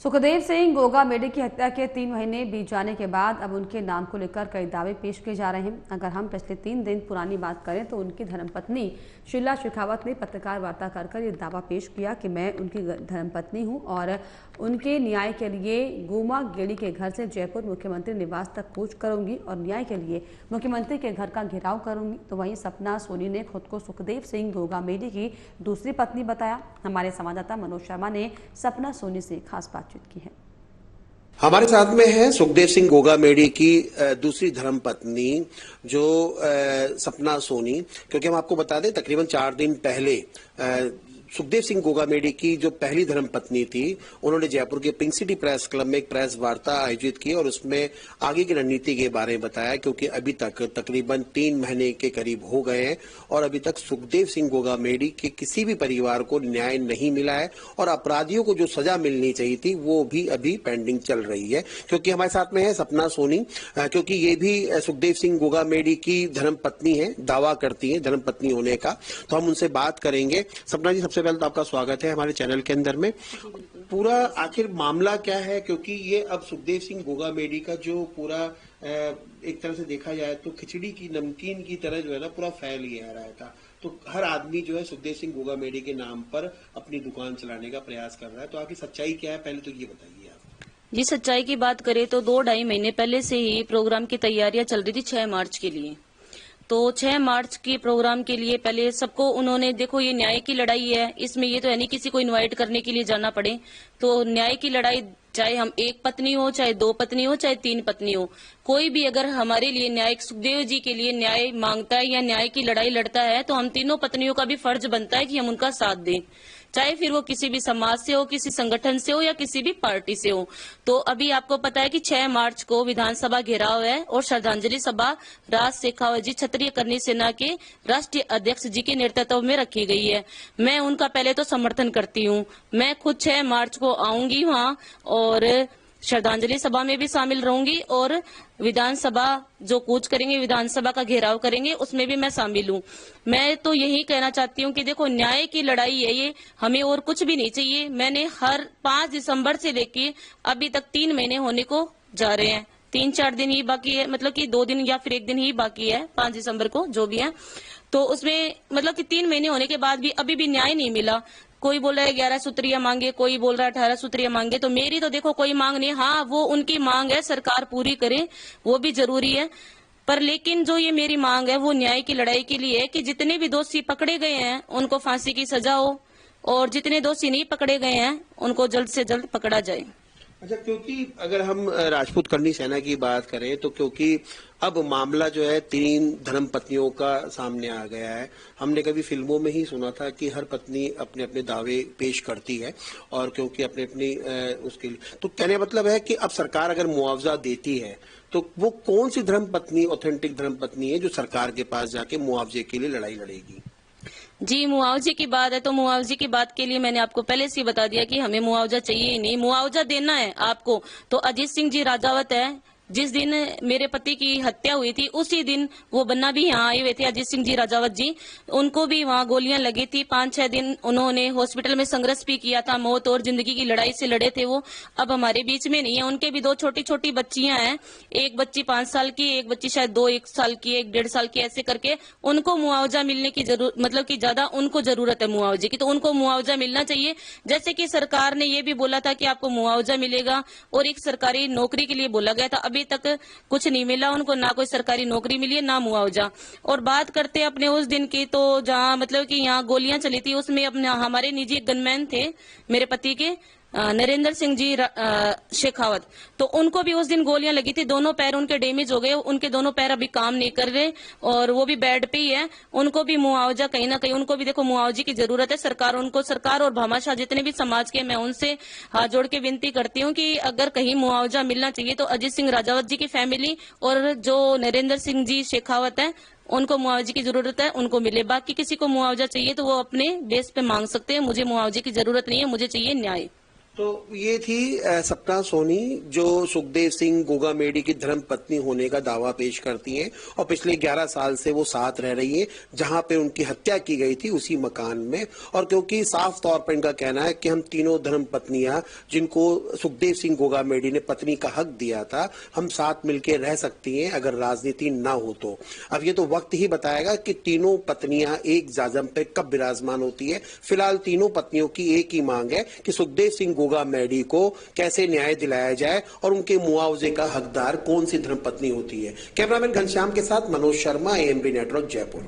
सुखदेव सिंह गोगा मेडी की हत्या के 3 महीने बीत जाने के बाद अब उनके नाम को लेकर कई दावे पेश किए जा रहे हैं। अगर हम पिछले 3 दिन पुरानी बात करें तो उनकी धर्मपत्नी शीला शेखावत ने पत्रकार वार्ता कर ये दावा पेश किया कि मैं उनकी धर्मपत्नी हूं और उनके न्याय के लिए गोमा गेड़ी के घर से जयपुर मुख्यमंत्री निवास तक कूच करूंगी और न्याय के लिए मुख्यमंत्री के घर का घेराव करूंगी। तो वहीं सपना सोनी ने खुद को सुखदेव सिंह गोगा मेडी की दूसरी पत्नी बताया। हमारे संवाददाता मनोज शर्मा ने सपना सोनी से खास बातचीत की है। हमारे साथ में है सुखदेव सिंह गोगा मेडी की दूसरी धर्मपत्नी जो सपना सोनी, क्योंकि हम आपको बता दें तकरीबन 4 दिन पहले सुखदेव सिंह गोगा मेडी की जो पहली धर्मपत्नी थी उन्होंने जयपुर के पिंक सिटी प्रेस क्लब में एक प्रेस वार्ता आयोजित की और उसमें आगे की रणनीति के बारे में बताया, क्योंकि अभी तक तकरीबन 3 महीने के करीब हो गए हैं और अभी तक सुखदेव सिंह गोगा मेडी के किसी भी परिवार को न्याय नहीं मिला है और अपराधियों को जो सजा मिलनी चाहिए थी वो भी अभी पेंडिंग चल रही है। क्योंकि हमारे साथ में है सपना सोनी, क्योंकि ये भी सुखदेव सिंह गोगा मेडी की धर्मपत्नी है, दावा करती है धर्मपत्नी होने का, तो हम उनसे बात करेंगे। सपना जी, सबसे पहले तो आपका स्वागत है हमारे चैनल के अंदर में। पूरा आखिर मामला क्या है, क्योंकि ये अब सुखदेव सिंह गोगा मेडी का जो पूरा एक तरह से देखा जाए तो खिचड़ी की नमकीन की तरह जो है ना पूरा फैल ही आ रहा था। तो हर आदमी जो है सुखदेव सिंह गोगा मेडी के नाम पर अपनी दुकान चलाने का प्रयास कर रहा है। तो आखिर सच्चाई क्या है, पहले तो ये बताइए आप। जी, सच्चाई की बात करें तो 2-2.5 महीने पहले से ही प्रोग्राम की तैयारियां चल रही थी 6 मार्च के लिए। तो 6 मार्च के प्रोग्राम के लिए पहले सबको उन्होंने, देखो ये न्याय की लड़ाई है, इसमें ये तो है नहीं किसी को इनवाइट करने के लिए जाना पड़े। तो न्याय की लड़ाई, चाहे हम 1 पत्नी हो, चाहे 2 पत्नी हो, चाहे 3 पत्नी हो, कोई भी अगर हमारे लिए न्याय, सुखदेव जी के लिए न्याय मांगता है या न्याय की लड़ाई लड़ता है तो हम तीनों पत्नियों का भी फर्ज बनता है कि हम उनका साथ दें, चाहे फिर वो किसी भी समाज से हो, किसी संगठन से हो या किसी भी पार्टी से हो। तो अभी आपको पता है कि 6 मार्च को विधानसभा घेराव है और श्रद्धांजलि सभा राज शेखावत जी क्षत्रिय करनी सेना के राष्ट्रीय अध्यक्ष जी के नेतृत्व में रखी गई है। मैं उनका पहले तो समर्थन करती हूँ। मैं खुद 6 मार्च को आऊंगी वहाँ और श्रद्धांजलि सभा में भी शामिल रहूंगी और विधानसभा जो कूच करेंगे, विधानसभा का घेराव करेंगे, उसमें भी मैं शामिल हूँ। मैं तो यही कहना चाहती हूँ कि देखो न्याय की लड़ाई है ये, हमें और कुछ भी नहीं चाहिए। मैंने हर 5 दिसंबर से लेके अभी तक 3 महीने होने को जा रहे हैं, 3-4 दिन ही बाकी है, मतलब कि 2 दिन या फिर 1 दिन ही बाकी है 5 दिसंबर को जो भी है। तो उसमें मतलब कि 3 महीने होने के बाद भी अभी भी न्याय नहीं मिला। कोई बोल रहा है 11 सूत्रीय मांगे, कोई बोल रहा है 18 सूत्रीय मांगे। तो मेरी तो देखो कोई मांग नहीं, हाँ वो उनकी मांग है, सरकार पूरी करे, वो भी जरूरी है। पर लेकिन जो ये मेरी मांग है वो न्याय की लड़ाई के लिए है कि जितने भी दोषी पकड़े गए हैं उनको फांसी की सजा हो और जितने दोषी नहीं पकड़े गए हैं उनको जल्द से जल्द पकड़ा जाए। अच्छा, क्योंकि अगर हम राजपूत करनी सेना की बात करें तो क्योंकि अब मामला जो है 3 धर्मपत्नियों का सामने आ गया है। हमने कभी फिल्मों में ही सुना था कि हर पत्नी अपने अपने दावे पेश करती है और क्योंकि अपने अपनी उसके लिए, तो कहने मतलब है कि अब सरकार अगर मुआवजा देती है तो वो कौन सी धर्मपत्नी ऑथेंटिक धर्मपत्नी है जो सरकार के पास जाके मुआवजे के लिए लड़ाई लड़ेगी? जी, मुआवजे की बात है तो मुआवजे की बात के लिए मैंने आपको पहले से ही बता दिया कि हमें मुआवजा चाहिए ही नहीं। मुआवजा देना है आपको तो अजीत सिंह जी राजावत है, जिस दिन मेरे पति की हत्या हुई थी उसी दिन वो बन्ना भी यहाँ आए हुए थे, अजीत सिंह जी राजावत जी। उनको भी वहाँ गोलियां लगी थी। 5-6 दिन उन्होंने हॉस्पिटल में संघर्ष भी किया था, मौत और जिंदगी की लड़ाई से लड़े थे वो। अब हमारे बीच में नहीं है। उनके भी 2 छोटी छोटी बच्चियां हैं, एक बच्ची 5 साल की, एक बच्ची शायद 1 साल की, 1-1.5 साल की, ऐसे करके उनको मुआवजा मिलने की जरूरत, मतलब की ज्यादा उनको जरूरत है मुआवजे की, तो उनको मुआवजा मिलना चाहिए। जैसे की सरकार ने ये भी बोला था कि आपको मुआवजा मिलेगा और एक सरकारी नौकरी के लिए बोला गया था, अभी तक कुछ नहीं मिला उनको, ना कोई सरकारी नौकरी मिली है ना मुआवजा। और बात करते अपने उस दिन की, तो जहाँ मतलब कि यहाँ गोलियां चली थी उसमें अपने हमारे निजी गनमैन थे मेरे पति के, नरेंद्र सिंह जी शेखावत, तो उनको भी उस दिन गोलियां लगी थी। दोनों पैर उनके डैमेज हो गए, उनके दोनों पैर अभी काम नहीं कर रहे और वो भी बेड पे ही है। उनको भी मुआवजा कहीं ना कहीं, उनको भी देखो मुआवजे की जरूरत है। सरकार और भामाशाह जितने भी समाज के, मैं उनसे हाथ जोड़ के विनती करती हूँ कि अगर कहीं मुआवजा मिलना चाहिए तो अजीत सिंह राजावत जी की फैमिली और जो नरेंद्र सिंह जी शेखावत है उनको मुआवजे की जरूरत है, उनको मिले। बाकी किसी को मुआवजा चाहिए तो वो अपने बेस पे मांग सकते हैं। मुझे मुआवजे की जरूरत नहीं है, मुझे चाहिए न्याय। तो ये थी सपना सोनी, जो सुखदेव सिंह गोगामेडी की धर्म पत्नी होने का दावा पेश करती हैं और पिछले 11 साल से वो साथ रह रही है, जहां पे उनकी हत्या की गई थी उसी मकान में। और क्योंकि साफ तौर पर इनका कहना है कि हम तीनों धर्म पत्नियां, जिनको सुखदेव सिंह गोगामेडी ने पत्नी का हक दिया था, हम साथ मिलकर रह सकती हैं अगर राजनीति ना हो तो। अब ये तो वक्त ही बताएगा कि तीनों पत्नियां एक जाजम पे कब विराजमान होती है। फिलहाल तीनों पत्नियों की एक ही मांग है कि सुखदेव सिंह गोगामेडी को कैसे न्याय दिलाया जाए और उनके मुआवजे का हकदार कौन सी धर्मपत्नी होती है। कैमरामैन घनश्याम के साथ मनोज शर्मा, एएमपी नेटवर्क, जयपुर।